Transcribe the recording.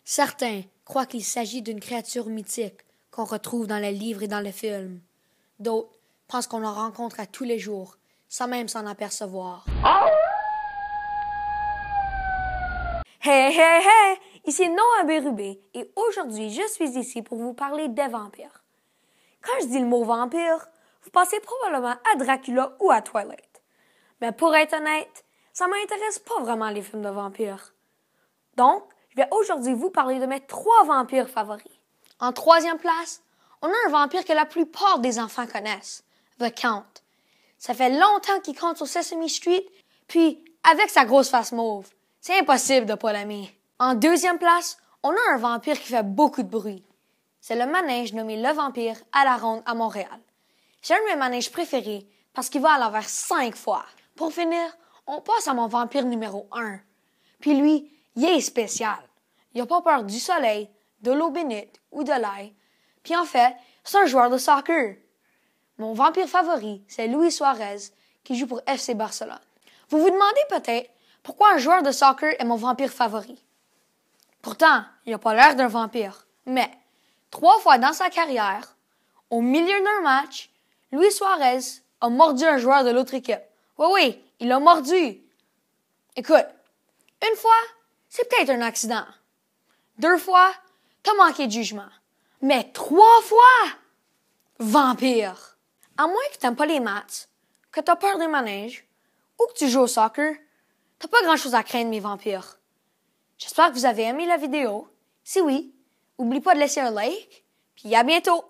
Certains croient qu'il s'agit d'une créature mythique qu'on retrouve dans les livres et dans les films. D'autres pensent qu'on en rencontre à tous les jours, sans même s'en apercevoir. Hey, hey, hey! Ici Noah Bérubé et aujourd'hui, je suis ici pour vous parler des vampires. Quand je dis le mot vampire, vous pensez probablement à Dracula ou à Twilight. Mais pour être honnête, ça m'intéresse pas vraiment les films de vampires. Donc, je vais aujourd'hui vous parler de mes 3 vampires favoris. En troisième place, on a un vampire que la plupart des enfants connaissent, The Count. Ça fait longtemps qu'il compte sur Sesame Street, puis avec sa grosse face mauve, c'est impossible de pas l'aimer. En deuxième place, on a un vampire qui fait beaucoup de bruit. C'est le manège nommé Le Vampire à la Ronde à Montréal. C'est un de mes manèges préférés parce qu'il va à l'envers 5 fois. Pour finir, on passe à mon vampire numéro 1. Puis lui, il est spécial. Il n'a pas peur du soleil, de l'eau bénite ou de l'ail. Puis en fait, c'est un joueur de soccer. Mon vampire favori, c'est Luis Suarez, qui joue pour FC Barcelone. Vous vous demandez peut-être pourquoi un joueur de soccer est mon vampire favori. Pourtant, il n'a pas l'air d'un vampire. Mais 3 fois dans sa carrière, au milieu d'un match, Luis Suarez a mordu un joueur de l'autre équipe. Oui, il l'a mordu. Écoute, une fois, c'est peut-être un accident. 2 fois, t'as manqué de jugement. Mais 3 fois, vampire. À moins que t'aimes pas les maths, que t'as peur des manèges, ou que tu joues au soccer, t'as pas grand-chose à craindre, mes vampires. J'espère que vous avez aimé la vidéo. Si oui, n'oublie pas de laisser un like, puis à bientôt!